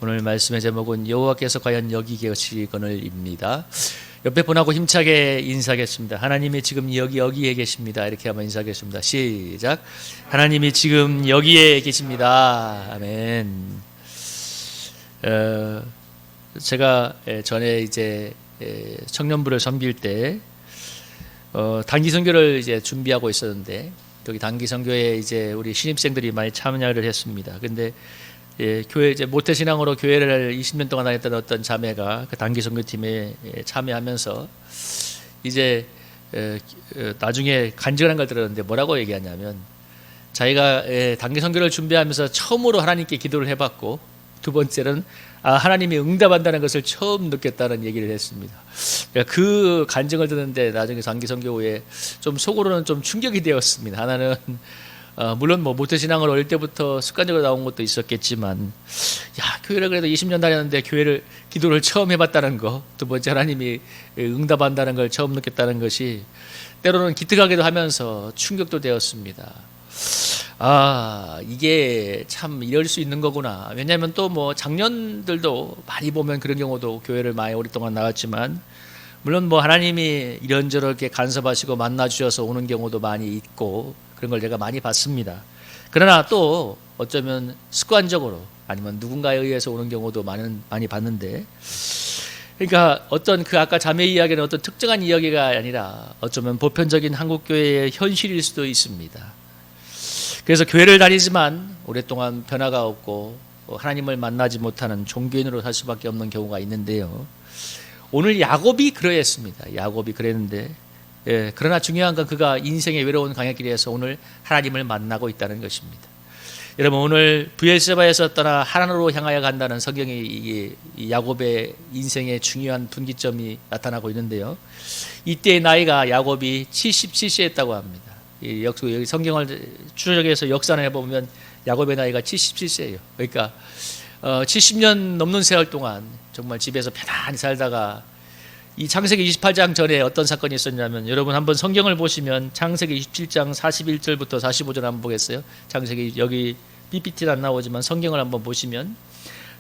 오늘 말씀의 제목은 여호와께서 과연 여기 계시거늘입니다. 옆에 분하고 힘차게 인사하겠습니다. 하나님이 지금 여기에 계십니다. 이렇게 한번 인사하겠습니다. 시작. 하나님이 지금 여기에 계십니다. 아멘. 제가 전에 이제 청년부를 섬길 때 단기 선교를 이제 준비하고 있었는데, 여기 단기 선교에 이제 우리 신입생들이 많이 참여를 했습니다. 근데 교회 이제 모태신앙으로 교회를 20년 동안 다녔던 어떤 자매가 그 단기 선교팀에 참여하면서 이제 나중에 간증하는 걸 들었는데 뭐라고 얘기하냐면, 자기가 단기 선교를 준비하면서 처음으로 하나님께 기도를 해봤고, 두 번째는 하나님이 응답한다는 것을 처음 느꼈다는 얘기를 했습니다. 그 간증을 듣는데 나중에 단기 선교 후에 좀 속으로는 좀 충격이 되었습니다. 하나는 물론 모태신앙을 어릴 때부터 습관적으로 나온 것도 있었겠지만, 교회를 그래도 20년 다녔는데 기도를 처음 해봤다는 거, 두 번째 하나님이 응답한다는 걸 처음 느꼈다는 것이 때로는 기특하기도 하면서 충격도 되었습니다. 이게 참 이럴 수 있는 거구나. 왜냐하면 또 작년들도 많이 보면 그런 경우도 교회를 많이 오랫동안 나왔지만, 물론 하나님이 이런저렇게 간섭하시고 만나주셔서 오는 경우도 많이 있고 그런 걸 제가 많이 봤습니다. 그러나 또 어쩌면 습관적으로 아니면 누군가에 의해서 오는 경우도 많이 봤는데, 그러니까 어떤 아까 자매 이야기는 어떤 특정한 이야기가 아니라 어쩌면 보편적인 한국교회의 현실일 수도 있습니다. 그래서 교회를 다니지만 오랫동안 변화가 없고 하나님을 만나지 못하는 종교인으로 살 수밖에 없는 경우가 있는데요. 오늘 야곱이 그러했습니다. 야곱이 그랬는데, 그러나 중요한 건 그가 인생의 외로운 강해길에서 오늘 하나님을 만나고 있다는 것입니다. 여러분, 오늘 브엘세바에서 떠나 하란으로 향하여 간다는 성경의 이 야곱의 인생의 중요한 분기점이 나타나고 있는데요. 이때의 나이가 야곱이 77세였다고 합니다. 여기 성경을 추적해서 역산을 해보면 야곱의 나이가 77세예요. 그러니까 70년 넘는 세월 동안 정말 집에서 편안히 살다가, 이 창세기 28장 전에 어떤 사건이 있었냐면, 여러분 한번 성경을 보시면 창세기 27장 41절부터 45절 한번 보겠어요. 창세기, 여기 PPT는 안 나오지만 성경을 한번 보시면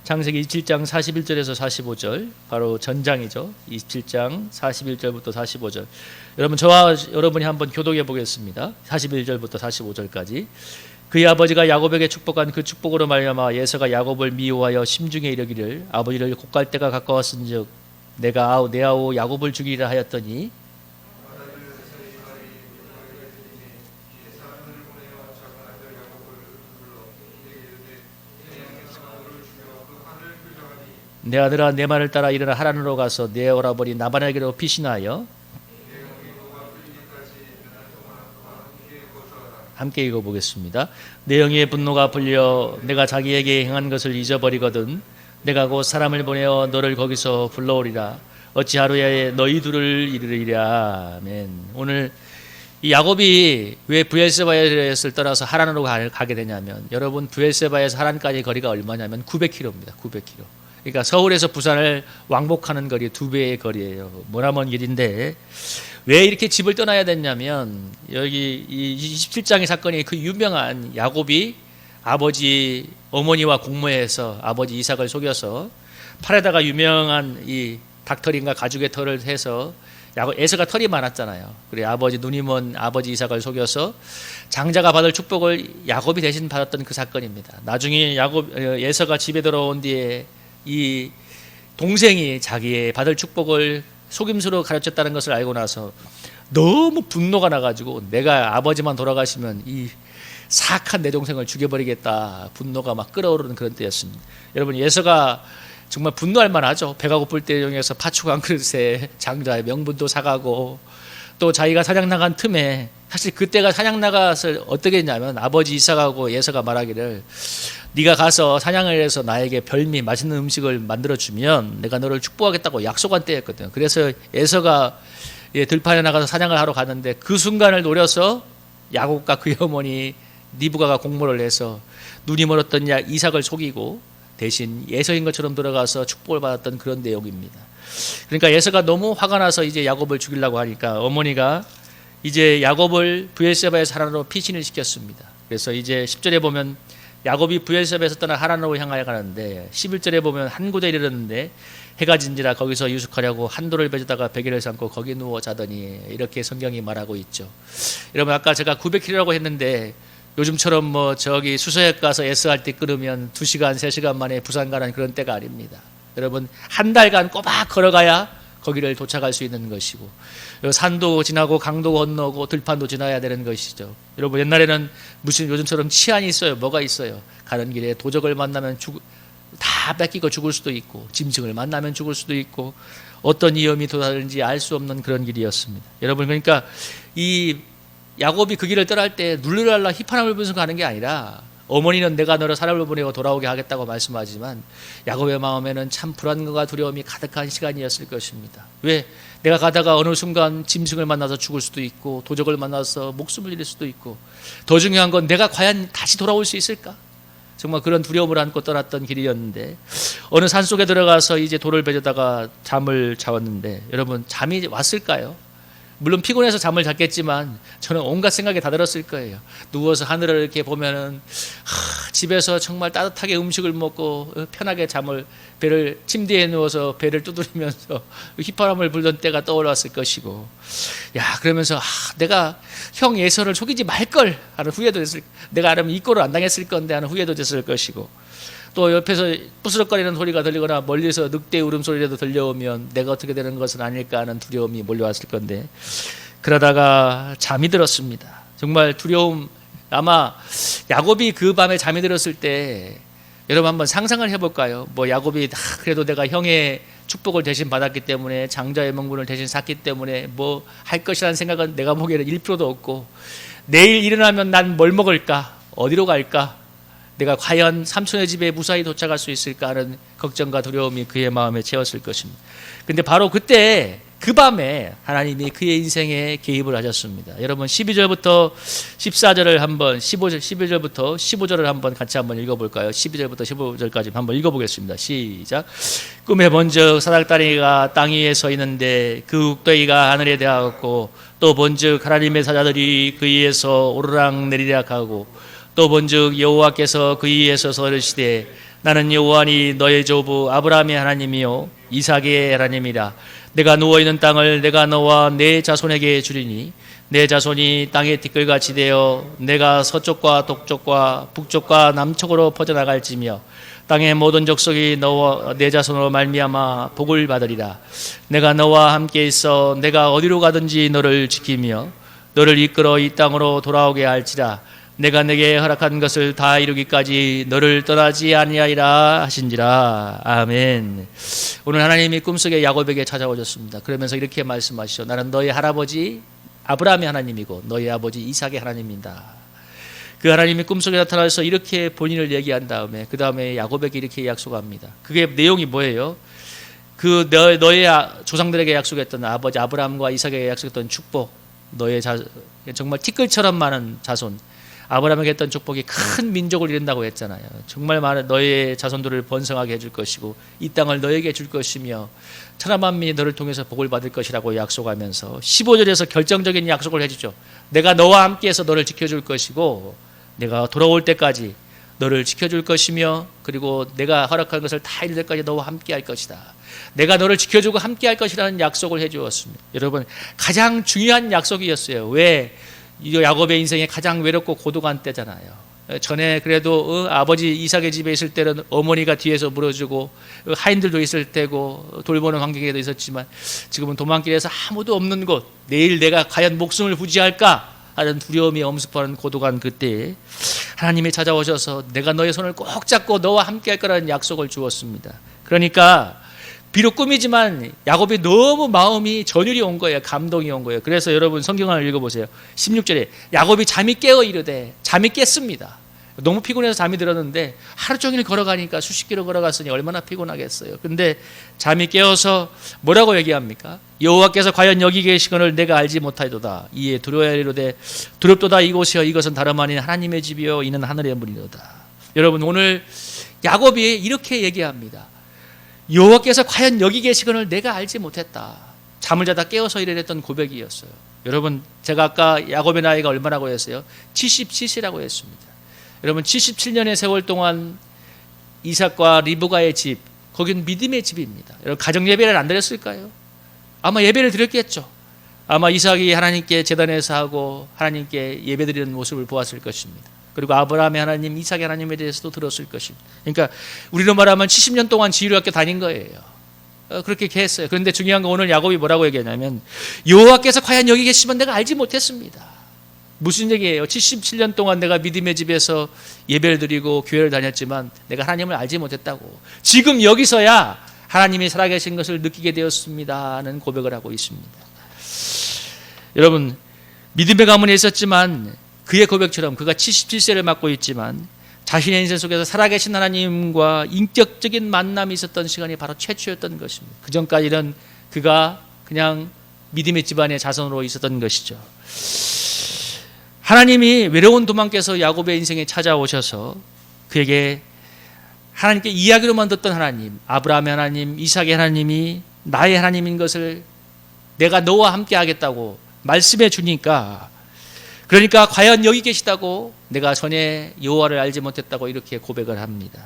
창세기 27장 41절에서 45절, 바로 전장이죠. 27장 41절부터 45절. 여러분, 저와 여러분이 한번 교독해 보겠습니다. 41절부터 45절까지. 그의 아버지가 야곱에게 축복한 그 축복으로 말미암아 에서가 야곱을 미워하여 심중에 이르기를, 아버지를 곱갈 때가 가까웠은즉 내가 내 아우 야곱을 죽이리라 하였더니, 내 아들아, 내 말을 따라 일어나 하란으로 가서 내 오라버니 나반에게로 피신하여, 함께 읽어보겠습니다. 내 영의 분노가 풀려 내가 자기에게 행한 것을 잊어버리거든 내가 곧 사람을 보내어 너를 거기서 불러오리라. 어찌 하루에 너희 둘을 이르리랴. 아멘. 오늘 이 야곱이 왜 브엘세바에서 떠나서 하란으로 가게 되냐면, 여러분, 브엘세바에서 하란까지 거리가 얼마냐면 900km입니다. 900km. 그러니까 서울에서 부산을 왕복하는 거리 2배의 거리예요. 머나먼 길인데, 왜 이렇게 집을 떠나야 됐냐면, 여기 이 27장의 사건이 그 유명한 야곱이 아버지 어머니와 공모해서 아버지 이삭을 속여서 팔에다가 유명한 이 닭털인가 가죽의 털을 해서, 에서가 털이 많았잖아요. 그래 아버지 눈이 먼 아버지 이삭을 속여서 장자가 받을 축복을 야곱이 대신 받았던 그 사건입니다. 나중에 에서가 집에 들어온 뒤에 이 동생이 자기의 받을 축복을 속임수로 가르쳤다는 것을 알고 나서 너무 분노가 나가지고, 내가 아버지만 돌아가시면 이 사악한 내 동생을 죽여버리겠다, 분노가 막 끓어오르는 그런 때였습니다. 여러분, 에서가 정말 분노할 만하죠. 배가 고플 때 이용해서 파축 한 그릇에 장자의 명분도 사가고, 또 자기가 사냥 나간 틈에, 사실 그때가 사냥 나갔을 어떻게 했냐면, 아버지 이삭하고 에서가 말하기를, 네가 가서 사냥을 해서 나에게 별미 맛있는 음식을 만들어주면 내가 너를 축복하겠다고 약속한 때였거든요. 그래서 에서가 들판에 나가서 사냥을 하러 갔는데, 그 순간을 노려서 야곱과 그의 어머니 리브가가 공모를 해서 눈이 멀었던 이삭을 속이고 대신 에서인 것처럼 들어가서 축복을 받았던 그런 내용입니다. 그러니까 에서가 너무 화가 나서 이제 야곱을 죽이려고 하니까 어머니가 이제 야곱을 브엘세바의 사람으로 피신을 시켰습니다. 그래서 이제 10절에 보면 야곱이 브엘세바에서 떠나 하란으로 향하여 가는데 11절에 보면 한 곳에 이르렀는데 해가 진지라 거기서 유숙하려고 한도를 베주다가 베개를 삼고 거기 누워 자더니 이렇게 성경이 말하고 있죠. 여러분 아까 제가 900km라고 했는데 요즘처럼 뭐 저기 수서역 가서 SRT 끊으면 2시간 3시간 만에 부산 가는 그런 때가 아닙니다. 여러분 한 달간 꼬박 걸어가야 거기를 도착할 수 있는 것이고 산도 지나고 강도 건너고 들판도 지나야 되는 것이죠. 여러분 옛날에는 무슨 요즘처럼 치안이 있어요. 뭐가 있어요. 가는 길에 도적을 만나면 다 뺏기고 죽을 수도 있고 짐승을 만나면 죽을 수도 있고 어떤 위험이 도달하는지 알 수 없는 그런 길이었습니다. 여러분 그러니까 이 야곱이 그 길을 떠날 때 누르랄라 휘파람을 불면서 가는 게 아니라 어머니는 내가 너를 사람을 보내고 돌아오게 하겠다고 말씀하지만 야곱의 마음에는 참 불안과 두려움이 가득한 시간이었을 것입니다. 왜? 내가 가다가 어느 순간 짐승을 만나서 죽을 수도 있고 도적을 만나서 목숨을 잃을 수도 있고 더 중요한 건 내가 과연 다시 돌아올 수 있을까? 정말 그런 두려움을 안고 떠났던 길이었는데 어느 산속에 들어가서 이제 돌을 베려다가 잠을 자웠는데 여러분 잠이 왔을까요? 물론 피곤해서 잠을 잤겠지만 저는 온갖 생각이 다 들었을 거예요. 누워서 하늘을 이렇게 보면은 집에서 정말 따뜻하게 음식을 먹고 편하게 배를 침대에 누워서 배를 두드리면서 휘파람을 불던 때가 떠올랐을 것이고 그러면서 내가 형 예서를 속이지 말걸 하는 후회도 됐을 내가 알면 이꼴을 안 당했을 건데 하는 후회도 됐을 것이고 또 옆에서 부스럭거리는 소리가 들리거나 멀리서 늑대 울음소리라도 들려오면 내가 어떻게 되는 것은 아닐까 하는 두려움이 몰려왔을 건데 그러다가 잠이 들었습니다. 정말 두려움. 아마 야곱이 그 밤에 잠이 들었을 때 여러분 한번 상상을 해볼까요? 뭐 야곱이 그래도 내가 형의 축복을 대신 받았기 때문에 장자의 명분을 대신 샀기 때문에 뭐 할 것이라는 생각은 내가 보기에는 1%도 없고 내일 일어나면 난 뭘 먹을까? 어디로 갈까? 내가 과연 삼촌의 집에 무사히 도착할 수 있을까 하는 걱정과 두려움이 그의 마음에 채웠을 것입니다. 근데 바로 그때 그 밤에 하나님이 그의 인생에 개입을 하셨습니다. 여러분 12절부터 14절을 한번 11절부터 15절을 한번 같이 한번 읽어볼까요? 12절부터 15절까지 한번 읽어보겠습니다. 시작. 꿈에 본즉 사닥다리가 땅 위에 서 있는데 그 욱더기가 하늘에 닿았고 또 본즉 하나님의 사자들이 그 위에서 오르락 내리락 하고 또 본즉 여호와께서 그 위에서 서르시되 나는 여호와니 너의 조부 아브라함의 하나님이요 이삭의 하나님이라. 내가 누워있는 땅을 내가 너와 내 자손에게 주리니 내 자손이 땅의 티끌같이 되어 내가 서쪽과 동쪽과 북쪽과 남쪽으로 퍼져나갈지며 땅의 모든 족속이 너와 내 자손으로 말미암아 복을 받으리라. 내가 너와 함께 있어 내가 어디로 가든지 너를 지키며 너를 이끌어 이 땅으로 돌아오게 할지라. 내가 내게 허락한 것을 다 이루기까지 너를 떠나지 아니하리라 하신지라. 아멘. 오늘 하나님이 꿈속에 야곱에게 찾아오셨습니다. 그러면서 이렇게 말씀하시죠. 나는 너의 할아버지 아브라함의 하나님이고 너의 아버지 이삭의 하나님이다. 그 하나님이 꿈속에 나타나서 이렇게 본인을 얘기한 다음에 그 다음에 야곱에게 이렇게 약속합니다. 그게 내용이 뭐예요? 그 너의 조상들에게 약속했던 아버지 아브라함과 이삭에게 약속했던 축복, 너의 정말 티끌처럼 많은 자손, 아브라함에게 했던 축복이 큰 민족을 이룬다고 했잖아요. 정말 많은 너의 자손들을 번성하게 해줄 것이고 이 땅을 너에게 줄 것이며 천하만민이 너를 통해서 복을 받을 것이라고 약속하면서 15절에서 결정적인 약속을 해주죠. 내가 너와 함께해서 너를 지켜줄 것이고 내가 돌아올 때까지 너를 지켜줄 것이며 그리고 내가 허락한 것을 다 이룰 때까지 너와 함께할 것이다. 내가 너를 지켜주고 함께할 것이라는 약속을 해주었습니다. 여러분 가장 중요한 약속이었어요. 왜? 야곱의 인생에 가장 외롭고 고독한 때잖아요. 전에 그래도 아버지 이삭의 집에 있을 때는 어머니가 뒤에서 물어주고 하인들도 있을 때고 돌보는 환경에도 있었지만 지금은 도망길에서 아무도 없는 곳, 내일 내가 과연 목숨을 부지할까 하는 두려움이 엄습하는 고독한 그때에 하나님이 찾아오셔서 내가 너의 손을 꼭 잡고 너와 함께 할 거라는 약속을 주었습니다. 그러니까 비록 꿈이지만 야곱이 너무 마음이 전율이 온 거예요. 감동이 온 거예요. 그래서 여러분 성경을 읽어보세요. 16절에 야곱이 잠이 깨어 이르되, 잠이 깼습니다. 너무 피곤해서 잠이 들었는데 하루 종일 걸어가니까 수십 킬로 걸어갔으니 얼마나 피곤하겠어요. 근데 잠이 깨어서 뭐라고 얘기합니까? 여호와께서 과연 여기 계시거늘 내가 알지 못하리도다. 이에 두려워야 이르되 두렵도다 이곳이여 이것은 다름 아닌 하나님의 집이요 이는 하늘의 문이로다. 여러분 오늘 야곱이 이렇게 얘기합니다. 여호와께서 과연 여기 계시거늘 내가 알지 못했다. 잠을 자다 깨어서 이랬던 고백이었어요. 여러분 제가 아까 야곱의 나이가 얼마라고 했어요? 77세라고 했습니다. 여러분 77년의 세월 동안 이삭과 리브가의 집, 거긴 믿음의 집입니다. 여러분 가정 예배를 안 드렸을까요? 아마 예배를 드렸겠죠. 아마 이삭이 하나님께 제단에서 하고 하나님께 예배드리는 모습을 보았을 것입니다. 그리고 아브라함의 하나님, 이삭의 하나님에 대해서도 들었을 것입니다. 그러니까 우리로 말하면 70년 동안 지휘학교 다닌 거예요. 그렇게 했어요. 그런데 중요한 건 오늘 야곱이 뭐라고 얘기하냐면 여호와께서 과연 여기 계시면 내가 알지 못했습니다. 무슨 얘기예요? 77년 동안 내가 믿음의 집에서 예배를 드리고 교회를 다녔지만 내가 하나님을 알지 못했다고. 지금 여기서야 하나님이 살아계신 것을 느끼게 되었습니다는 고백을 하고 있습니다. 여러분 믿음의 가문에 있었지만 그의 고백처럼 그가 77세를 맞고 있지만 자신의 인생 속에서 살아계신 하나님과 인격적인 만남이 있었던 시간이 바로 최초였던 것입니다. 그 전까지는 그가 그냥 믿음의 집안의 자손으로 있었던 것이죠. 하나님이 외로운 도망께서 야곱의 인생에 찾아오셔서 그에게 하나님께 이야기로만 듣던 하나님, 아브라함의 하나님, 이삭의 하나님이 나의 하나님인 것을 내가 너와 함께 하겠다고 말씀해 주니까, 그러니까 과연 여기 계시다고 내가 전에 여호와를 알지 못했다고 이렇게 고백을 합니다.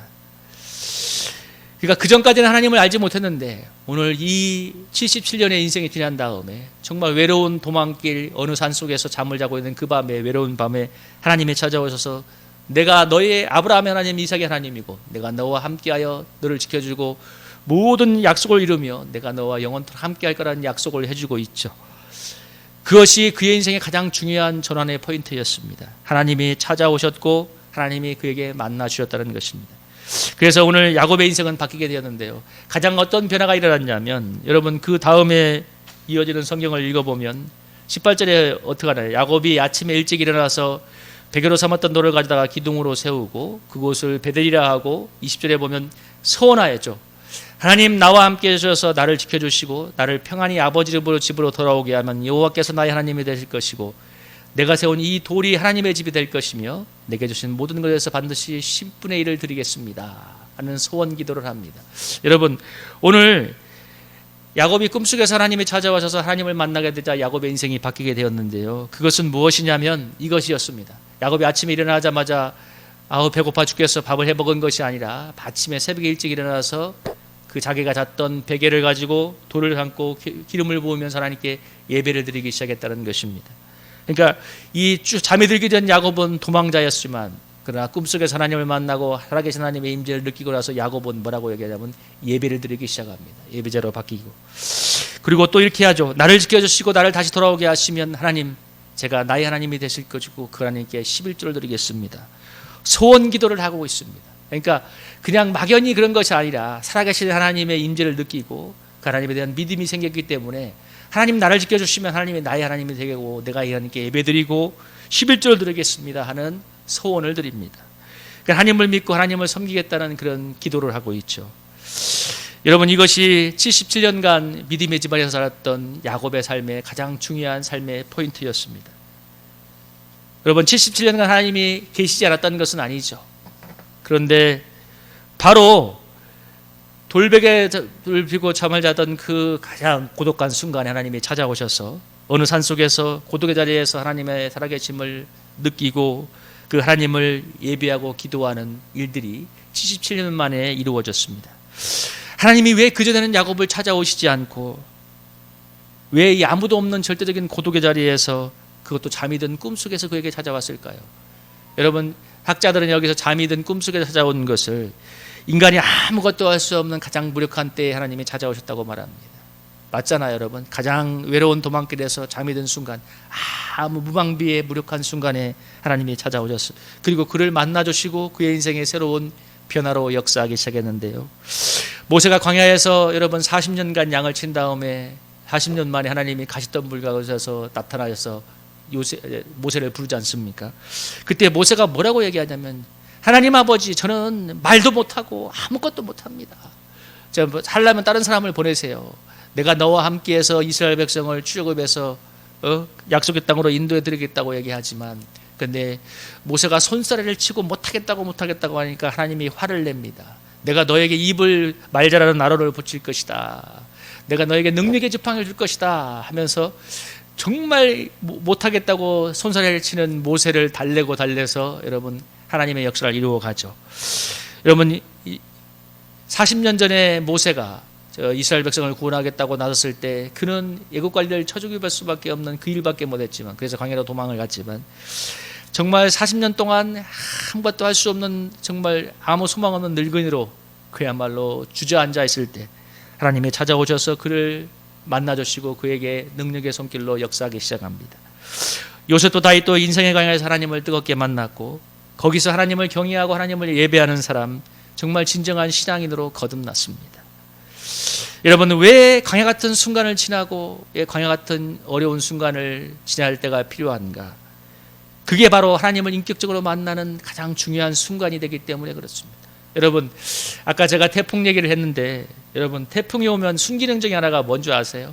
그러니까 그 전까지는 하나님을 알지 못했는데 오늘 이 77년의 인생이 지난 다음에 정말 외로운 도망길 어느 산속에서 잠을 자고 있는 그 밤에, 외로운 밤에 하나님이 찾아오셔서 내가 너의 아브라함의 하나님, 이삭의 하나님이고 내가 너와 함께하여 너를 지켜주고 모든 약속을 이루며 내가 너와 영원토록 함께할 거라는 약속을 해주고 있죠. 그것이 그의 인생의 가장 중요한 전환의 포인트였습니다. 하나님이 찾아오셨고 하나님이 그에게 만나 주셨다는 것입니다. 그래서 오늘 야곱의 인생은 바뀌게 되었는데요. 가장 어떤 변화가 일어났냐면, 여러분 그 다음에 이어지는 성경을 읽어보면 18절에 어떻게 하나요? 야곱이 아침에 일찍 일어나서 베개로 삼았던 돌을 가져다가 기둥으로 세우고 그곳을 베델이라 하고, 20절에 보면 서원하였죠. 하나님 나와 함께 해주셔서 나를 지켜주시고 나를 평안히 아버지 집으로 돌아오게 하면 여호와께서 나의 하나님이 되실 것이고 내가 세운 이 돌이 하나님의 집이 될 것이며 내게 주신 모든 것에서 반드시 10분의 1을 드리겠습니다 하는 소원 기도를 합니다. 여러분 오늘 야곱이 꿈속에서 하나님이 찾아와셔서 하나님을 만나게 되자 야곱의 인생이 바뀌게 되었는데요. 그것은 무엇이냐면 이것이었습니다. 야곱이 아침에 일어나자마자 배고파 죽겠어 밥을 해먹은 것이 아니라 아침에 새벽에 일찍 일어나서 그 자기가 잤던 베개를 가지고 돌을 감고 기름을 부으면서 하나님께 예배를 드리기 시작했다는 것입니다. 그러니까 이 잠이 들기 전 야곱은 도망자였지만 그러나 꿈속에서 하나님을 만나고 살아계신 하나님의 임재를 느끼고 나서 야곱은 뭐라고 얘기하냐면 예배를 드리기 시작합니다. 예배자로 바뀌고, 그리고 또 이렇게 하죠. 나를 지켜주시고 나를 다시 돌아오게 하시면 하나님 제가 나의 하나님이 되실 것이고 그 하나님께 11조를 드리겠습니다. 소원 기도를 하고 있습니다. 그러니까 그냥 막연히 그런 것이 아니라 살아계신 하나님의 임재를 느끼고 그 하나님에 대한 믿음이 생겼기 때문에 하나님 나를 지켜주시면 하나님이 나의 하나님이 되고 내가 하나님께 예배드리고 11조를 드리겠습니다 하는 소원을 드립니다. 그러니까 하나님을 믿고 하나님을 섬기겠다는 그런 기도를 하고 있죠. 여러분 이것이 77년간 믿음의 집안에서 살았던 야곱의 삶의 가장 중요한 삶의 포인트였습니다. 여러분 77년간 하나님이 계시지 않았다는 것은 아니죠. 그런데 바로 돌베개를 펴고 잠을 자던 그 가장 고독한 순간에 하나님이 찾아오셔서 어느 산속에서 고독의 자리에서 하나님의 살아계심을 느끼고 그 하나님을 예배하고 기도하는 일들이 77년 만에 이루어졌습니다. 하나님이 왜 그전에는 야곱을 찾아오시지 않고 왜 이 아무도 없는 절대적인 고독의 자리에서 그것도 잠이 든 꿈속에서 그에게 찾아왔을까요? 여러분 학자들은 여기서 잠이 든 꿈속에 찾아온 것을 인간이 아무것도 할 수 없는 가장 무력한 때에 하나님이 찾아오셨다고 말합니다. 맞잖아요 여러분. 가장 외로운 도망길에서 잠이 든 순간, 아무 무방비의 무력한 순간에 하나님이 찾아오셨어요. 그리고 그를 만나주시고 그의 인생의 새로운 변화로 역사하기 시작했는데요. 모세가 광야에서 여러분 40년간 양을 친 다음에 40년 만에 하나님이 가시덤불 가운데서 나타나셔서 모세를 부르지 않습니까? 그때 모세가 뭐라고 얘기하냐면 하나님 아버지 저는 말도 못하고 아무것도 못합니다. 제가 하려면 다른 사람을 보내세요. 내가 너와 함께해서 이스라엘 백성을 출애굽해서 약속의 땅으로 인도해 드리겠다고 얘기하지만 근데 모세가 손사래를 치고 못하겠다고 하니까 하나님이 화를 냅니다. 내가 너에게 입을 말자라는 나로를 붙일 것이다. 내가 너에게 능력의 지팡이를 줄 것이다 하면서 정말 못하겠다고 손사래를 치는 모세를 달래서 여러분 하나님의 역사를 이루어 가죠. 여러분 40년 전에 모세가 이스라엘 백성을 구원하겠다고 나섰을 때 그는 애국 관리를 쳐죽일 수밖에 없는 그 일밖에 못했지만, 그래서 광야로 도망을 갔지만 정말 40년 동안 아무것도 할 수 없는 정말 아무 소망 없는 늙은이로 그야말로 주저앉아 있을 때 하나님이 찾아오셔서 그를 만나주시고 그에게 능력의 손길로 역사하기 시작합니다. 요셉도 다윗도 인생의 광야에서 하나님을 뜨겁게 만났고 거기서 하나님을 경외하고 하나님을 예배하는 사람, 정말 진정한 신앙인으로 거듭났습니다. 여러분, 왜 광야 같은 순간을 지나고 왜 광야 같은 어려운 순간을 지날 때가 필요한가? 그게 바로 하나님을 인격적으로 만나는 가장 중요한 순간이 되기 때문에 그렇습니다. 여러분, 아까 제가 태풍 얘기를 했는데, 여러분 태풍이 오면 순기능적인 하나가 뭔지 아세요?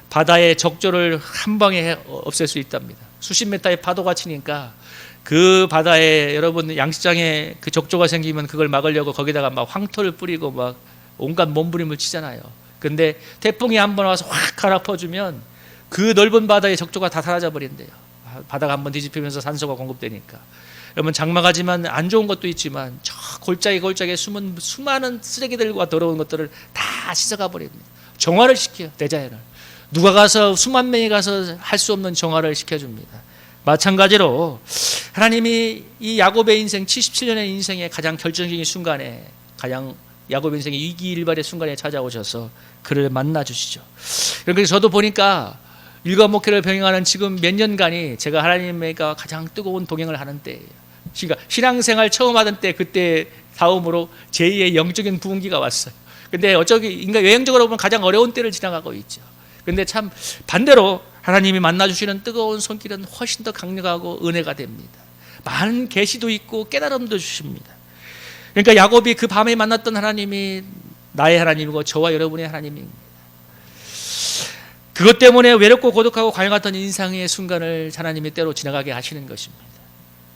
바다의 적조를 한 방에 없앨 수 있답니다. 수십 메타의 파도가 치니까 그 바다에 여러분 양식장에 그 적조가 생기면 그걸 막으려고 거기다가 막 황토를 뿌리고 막 온갖 몸부림을 치잖아요. 근데 태풍이 한번 와서 확 갈아퍼주면 그 넓은 바다의 적조가 다 사라져 버린대요. 바다가 한번 뒤집히면서 산소가 공급되니까. 여러분, 장마가지만 안 좋은 것도 있지만 저 골짜기에 숨은 수많은 쓰레기들과 더러운 것들을 다 씻어가 버립니다. 정화를 시켜요. 대자연을 누가 가서 수만 명이 가서 할 수 없는 정화를 시켜줍니다. 마찬가지로 하나님이 이 야곱의 인생 77년의 인생의 가장 결정적인 순간에, 가장 야곱의 인생의 위기일발의 순간에 찾아오셔서 그를 만나주시죠. 그래서 저도 보니까 일과 목회를 병행하는 지금 몇 년간이 제가 하나님과 가장 뜨거운 동행을 하는 때예요. 그러니까 신앙생활 처음 하던 때, 그때 다음으로 제2의 영적인 부흥기가 왔어요. 근데 어쩌기 인간 외형적으로 보면 가장 어려운 때를 지나가고 있죠. 근데 참 반대로 하나님이 만나주시는 뜨거운 손길은 훨씬 더 강력하고 은혜가 됩니다. 많은 계시도 있고 깨달음도 주십니다. 그러니까 야곱이 그 밤에 만났던 하나님이 나의 하나님이고 저와 여러분의 하나님입니다. 그것 때문에 외롭고 고독하고 과연 같은 인생의 순간을 하나님이 때로 지나가게 하시는 것입니다.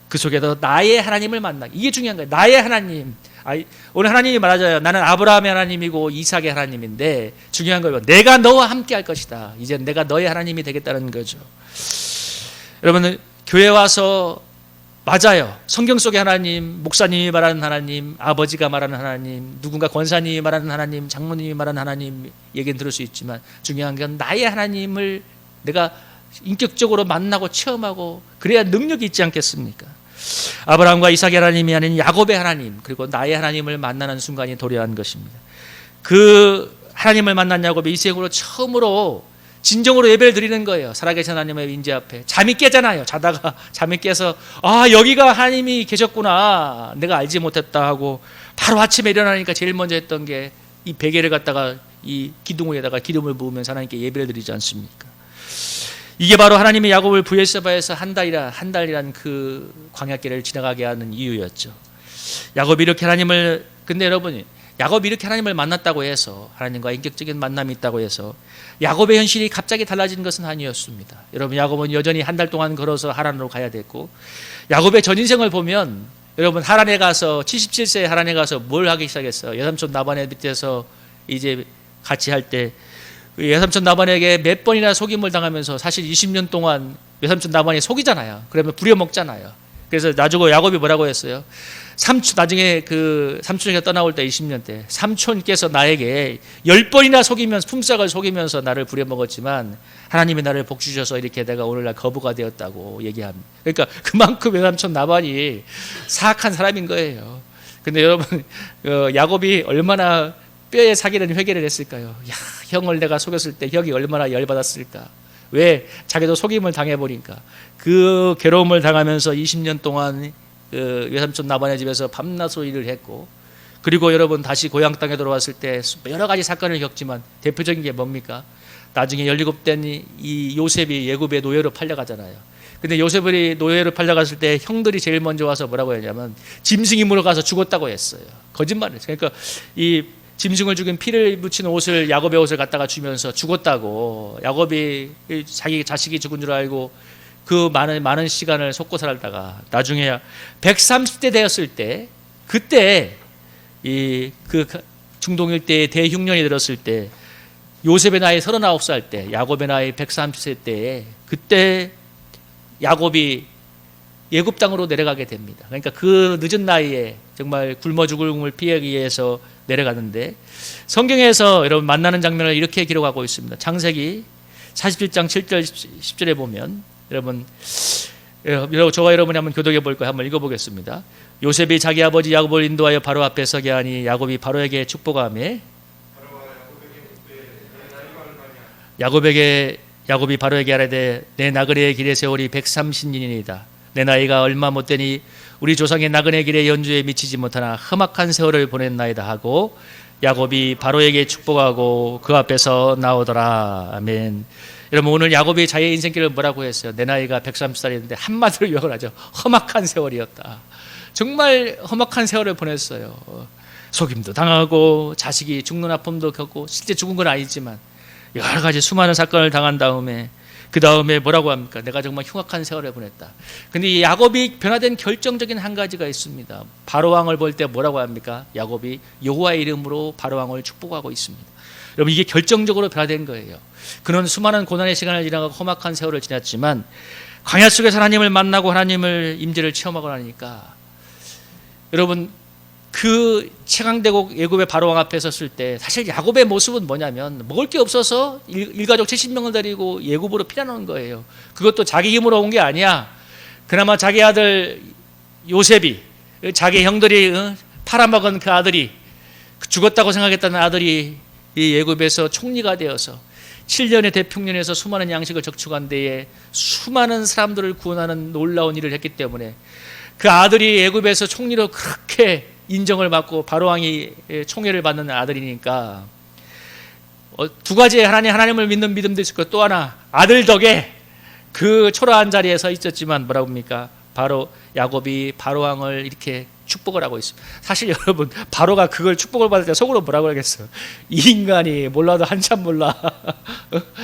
그 속에서 나의 하나님을 만나기, 이게 중요한 거예요. 나의 하나님. 오늘 하나님이 말하잖아요. 나는 아브라함의 하나님이고 이삭의 하나님인데, 중요한 거예요. 내가 너와 함께 할 것이다. 이제 내가 너의 하나님이 되겠다는 거죠. 여러분, 교회 와서 맞아요. 성경 속의 하나님, 목사님이 말하는 하나님, 아버지가 말하는 하나님, 누군가 권사님이 말하는 하나님, 장로님이 말하는 하나님 얘기는 들을 수 있지만, 중요한 건 나의 하나님을 내가 인격적으로 만나고 체험하고 그래야 능력이 있지 않겠습니까? 아브라함과 이삭의 하나님이 아닌 야곱의 하나님, 그리고 나의 하나님을 만나는 순간이 도래한 것입니다. 그 하나님을 만난 야곱이 이생으로 처음으로 진정으로 예배를 드리는 거예요. 살아계신 하나님의 임재 앞에. 잠이 깨잖아요. 자다가 잠이 깨서 여기가 하나님이 계셨구나, 내가 알지 못했다 하고 바로 아침에 일어나니까 제일 먼저 했던 게 이 베개를 갖다가 이 기둥 위에다가 기름을 부으면서 하나님께 예배를 드리지 않습니까? 이게 바로 하나님이 야곱을 브에르세바에서 한 달이란 그 광야길을 지나가게 하는 이유였죠. 야곱이 이렇게 하나님을, 근데 여러분, 야곱이 이렇게 하나님을 만났다고 해서, 하나님과 인격적인 만남이 있다고 해서 야곱의 현실이 갑자기 달라진 것은 아니었습니다. 여러분, 야곱은 여전히 한 달 동안 걸어서 하란으로 가야 됐고, 야곱의 전 인생을 보면 여러분, 하란에 가서 77세에 하란에 가서 뭘 하기 시작했어요? 외삼촌 라반의 밑에서 이제 같이 할 때 외삼촌 라반에게 몇 번이나 속임을 당하면서, 사실 20년 동안 외삼촌 라반이 속이잖아요. 그러면 부려먹잖아요. 그래서 나중에 야곱이 뭐라고 했어요? 나중에 그 삼촌에게 떠나올 때 20년 때, 삼촌께서 나에게 10번이나 속이면서, 품삯을 속이면서 나를 부려먹었지만 하나님이 나를 복주셔서 이렇게 내가 오늘날 거부가 되었다고 얘기합니다. 그러니까 그만큼 외삼촌 라반이 사악한 사람인 거예요. 근데 여러분, 야곱이 얼마나 뼈에 사기는 회개를 했을까요? 야, 형을 내가 속였을 때 형이 얼마나 열받았을까? 왜? 자기도 속임을 당해보니까. 그 괴로움을 당하면서 20년 동안 그 외삼촌 라반의 집에서 밤낮으로 일을 했고, 그리고 여러분 다시 고향 땅에 돌아왔을 때 여러 가지 사건을 겪지만 대표적인 게 뭡니까? 나중에 17된 이 요셉이 애굽의 노예로 팔려가잖아요. 근데 요셉이 노예로 팔려갔을 때 형들이 제일 먼저 와서 뭐라고 했냐면 짐승이 물어가서 죽었다고 했어요. 거짓말을 했어요. 그러니까 이 짐승을 죽인 피를 묻힌 옷을, 야곱의 옷을 갖다가 주면서 죽었다고, 야곱이 자기 자식이 죽은 줄 알고 그 많은 시간을 속고 살다가 나중에 130대 되었을 때, 그때 그 중동 일대에 대흉년이 들었을 때, 요셉의 나이 39살 때, 야곱의 나이 130세 때에, 그때 야곱이 애굽 땅으로 내려가게 됩니다. 그러니까 그 늦은 나이에 정말 굶어 죽음을 피하기 위해서 내려가는데, 성경에서 여러분 만나는 장면을 이렇게 기록하고 있습니다. 창세기 47장 7절 10절에 보면, 여러분 저와 여러분이 한번 교독해 볼 거예요. 한번 읽어보겠습니다. 요셉이 자기 아버지 야곱을 인도하여 바로 앞에 서게 하니 야곱이 바로에게 축복하며, 야곱이 바로에게 아뢰되 내 나그네의 길의 세월이 130년이니이다. 내 나이가 얼마 못되니 우리 조상의 나그네 길의 연주에 미치지 못하나 험악한 세월을 보냈나이다 하고 야곱이 바로에게 축복하고 그 앞에서 나오더라. 아멘. 여러분, 오늘 야곱이 자기의 인생길을 뭐라고 했어요? 내 나이가 130살이었는데 한마디로 요약을 하죠. 험악한 세월이었다. 정말 험악한 세월을 보냈어요. 속임도 당하고 자식이 죽는 아픔도 겪고, 실제 죽은 건 아니지만 여러 가지 수많은 사건을 당한 다음에, 그 다음에 뭐라고 합니까? 내가 정말 흉악한 세월을 보냈다. 근데 이 야곱이 변화된 결정적인 한 가지가 있습니다. 바로왕을 볼 때 뭐라고 합니까? 야곱이 여호와의 이름으로 바로왕을 축복하고 있습니다. 여러분, 이게 결정적으로 변화된 거예요. 그는 수많은 고난의 시간을 지나가고 험악한 세월을 지났지만 광야 속에서 하나님을 만나고 하나님을 임재를 체험하고 나니까, 여러분, 그 최강대국 애굽의 바로왕 앞에 섰을 때 사실 야곱의 모습은 뭐냐면 먹을 게 없어서 일가족 70명을 데리고 애굽으로 피난온 거예요. 그것도 자기 힘으로 온 게 아니야. 그나마 자기 아들 요셉이, 자기 형들이 팔아먹은 그 아들이, 죽었다고 생각했다는 아들이 이 애굽에서 총리가 되어서 7년의 대평년에서 수많은 양식을 적축한 데에 수많은 사람들을 구원하는 놀라운 일을 했기 때문에 그 아들이 애굽에서 총리로 그렇게 인정을 받고 바로왕이 총애를 받는 아들이니까, 두 가지의 하나님을 믿는 믿음도 있을 거고, 또 하나 아들 덕에 그 초라한 자리에 서 있었지만 뭐라고 합니까? 바로 야곱이 바로왕을 이렇게 축복을 하고 있습니다. 사실 여러분, 바로가 그걸 축복을 받을 때 속으로 뭐라고 하겠어요? 이 인간이 몰라도 한참 몰라.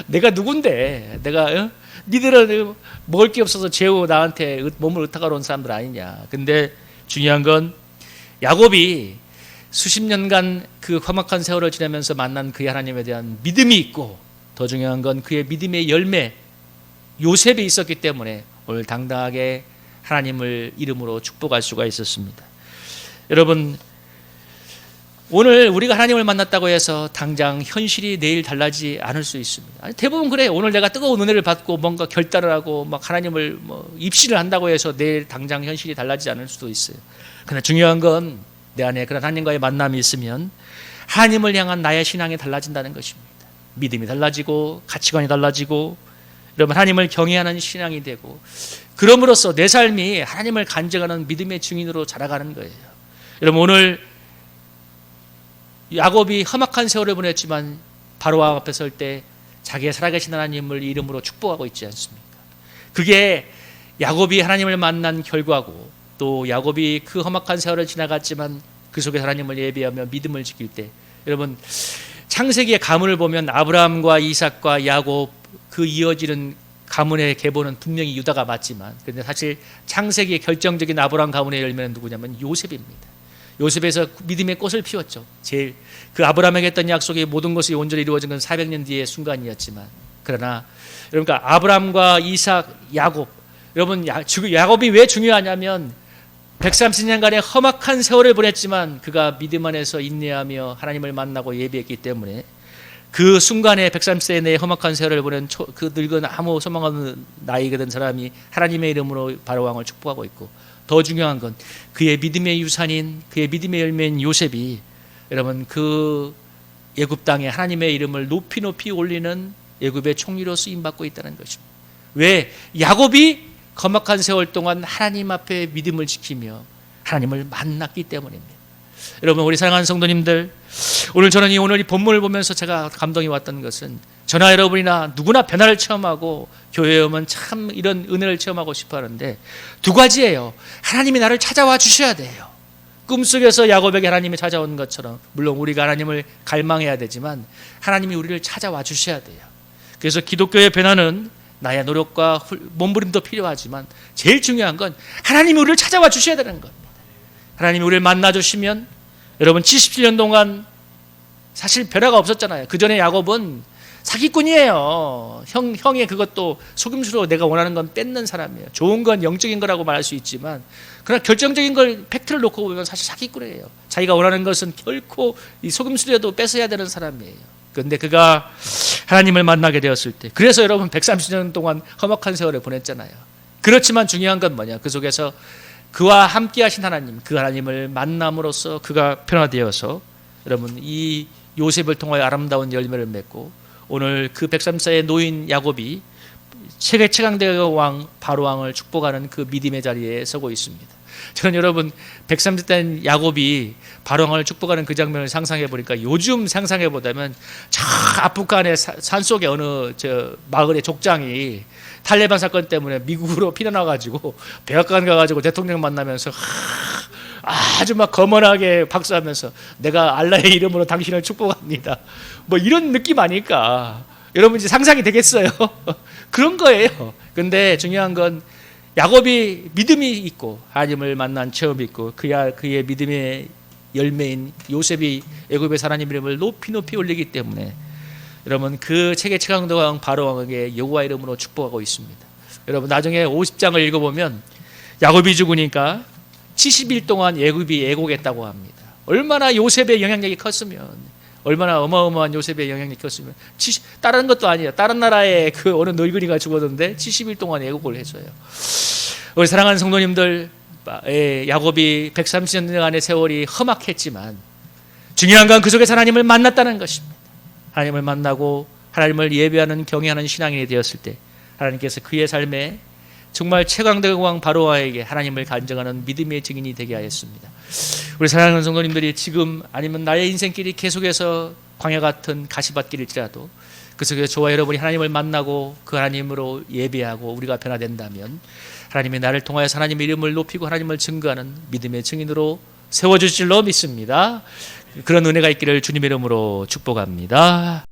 내가 누군데? 내가 니들은 먹을 게 없어서 재우 나한테 몸을 의탁하러 온 사람들 아니냐. 근데 중요한 건 야곱이 수십 년간 그 험악한 세월을 지내면서 만난 그의 하나님에 대한 믿음이 있고, 더 중요한 건 그의 믿음의 열매 요셉이 있었기 때문에 오늘 당당하게 하나님을 이름으로 축복할 수가 있었습니다. 여러분, 오늘 우리가 하나님을 만났다고 해서 당장 현실이 내일 달라지지 않을 수 있습니다. 아니, 대부분 그래. 오늘 내가 뜨거운 은혜를 받고 뭔가 결단을 하고 막 하나님을 입신을 한다고 해서 내일 당장 현실이 달라지지 않을 수도 있어요. 그러나 중요한 건 내 안에 그런 하나님과의 만남이 있으면 하나님을 향한 나의 신앙이 달라진다는 것입니다. 믿음이 달라지고 가치관이 달라지고, 여러분, 하나님을 경외하는 신앙이 되고, 그럼으로써 내 삶이 하나님을 간증하는 믿음의 증인으로 자라가는 거예요. 여러분, 오늘 야곱이 험악한 세월을 보냈지만 바로왕 앞에 설 때 자기의 살아계신 하나님을 이름으로 축복하고 있지 않습니까? 그게 야곱이 하나님을 만난 결과고, 또 야곱이 그 험악한 세월을 지나갔지만 그 속에 하나님을 예배하며 믿음을 지킬 때, 여러분, 창세기의 가문을 보면 아브라함과 이삭과 야곱, 그 이어지는 가문의 계보는 분명히 유다가 맞지만, 그런데 사실 창세기의 결정적인 아브라함 가문의 열매는 누구냐면 요셉입니다. 요셉에서 믿음의 꽃을 피웠죠. 제일 그 아브라함에게 했던 약속이 모든 것이 온전히 이루어진 건 400년 뒤의 순간이었지만, 그러나 그러니까 아브라함과 이삭, 야곱, 여러분, 야곱이 왜 중요하냐면 130년간의 험악한 세월을 보냈지만 그가 믿음 안에서 인내하며 하나님을 만나고 예비했기 때문에 그 순간에 130세의 내 험악한 세월을 보낸 그 늙은 아무 소망 없는 나이가 된 사람이 하나님의 이름으로 바로왕을 축복하고 있고, 더 중요한 건 그의 믿음의 유산인, 그의 믿음의 열매인 요셉이, 여러분, 그 애굽 땅에 하나님의 이름을 높이 높이 올리는 애굽의 총리로 쓰임받고 있다는 것입니다. 왜? 야곱이 험악한 세월 동안 하나님 앞에 믿음을 지키며 하나님을 만났기 때문입니다. 여러분, 우리 사랑하는 성도님들, 오늘 이 본문을 보면서 제가 감동이 왔던 것은, 저나 여러분이나 누구나 변화를 체험하고 교회에 오면 참 이런 은혜를 체험하고 싶어 하는데, 두 가지예요. 하나님이 나를 찾아와 주셔야 돼요. 꿈속에서 야곱에게 하나님이 찾아온 것처럼, 물론 우리가 하나님을 갈망해야 되지만 하나님이 우리를 찾아와 주셔야 돼요. 그래서 기독교의 변화는 나의 노력과 몸부림도 필요하지만 제일 중요한 건 하나님이 우리를 찾아와 주셔야 되는 겁니다. 하나님이 우리를 만나 주시면, 여러분, 77년 동안 사실 변화가 없었잖아요. 그 전에 야곱은 사기꾼이에요. 형의 그것도 속임수로 내가 원하는 건 뺏는 사람이에요. 좋은 건 영적인 거라고 말할 수 있지만 그러나 결정적인 걸 팩트를 놓고 보면 사실 사기꾼이에요. 자기가 원하는 것은 결코 이 속임수라도 뺏어야 되는 사람이에요. 그런데 그가 하나님을 만나게 되었을 때, 그래서 여러분 130년 동안 험악한 세월을 보냈잖아요. 그렇지만 중요한 건 뭐냐? 그 속에서 그와 함께 하신 하나님, 그 하나님을 만남으로써 그가 변화되어서 여러분 이 요셉을 통하여 아름다운 열매를 맺고 오늘 그 134의 노인 야곱이 세계 최강대 왕 바로왕을 축복하는 그 믿음의 자리에 서고 있습니다. 저는 여러분 130대 야곱이 바로왕을 축복하는 그 장면을 상상해 보니까 요즘 상상해 보다면 저 아프간의 산속에 어느 저 마을의 족장이 탈레반 사건 때문에 미국으로 피난와가지고 백악관 가가지고 대통령 만나면서 아주 막 거만하게 박수하면서 내가 알라의 이름으로 당신을 축복합니다. 뭐 이런 느낌 아닐까? 여러분 이제 상상이 되겠어요? 그런 거예요. 근데 중요한 건 야곱이 믿음이 있고 하나님을 만난 체험이 있고 그의 믿음의 열매인 요셉이 애굽의 하나님 이름을 높이 올리기 때문에 여러분 그 세계 최강도 왕 바로왕에게 여호와 이름으로 축복하고 있습니다. 여러분 나중에 50장을 읽어보면 야곱이 죽으니까 70일 동안 애굽이 애곡했다고 합니다. 얼마나 요셉의 영향력이 컸으면, 얼마나 어마어마한 요셉의 영향력이 컸으면, 다른 것도 아니에요. 다른 나라의 그 어느 늙은이가 죽었는데 70일 동안 애곡을 해줘요. 우리 사랑하는 성도님들, 야곱이 130년간의 세월이 험악했지만 중요한 건 그 속에서 하나님을 만났다는 것입니다. 하나님을 만나고 하나님을 예배하는 경외하는 신앙인이 되었을 때 하나님께서 그의 삶에 정말 최강대국 왕 바로왕에게 하나님을 간증하는 믿음의 증인이 되게 하였습니다. 우리 사랑하는 성도님들이 지금 아니면 나의 인생길이 계속해서 광야 같은 가시밭길일지라도 그 속에서 저와 여러분이 하나님을 만나고 그 하나님으로 예배하고 우리가 변화된다면 하나님이 나를 통하여서 하나님의 이름을 높이고 하나님을 증거하는 믿음의 증인으로 세워주실 줄로 믿습니다. 그런 은혜가 있기를 주님의 이름으로 축복합니다.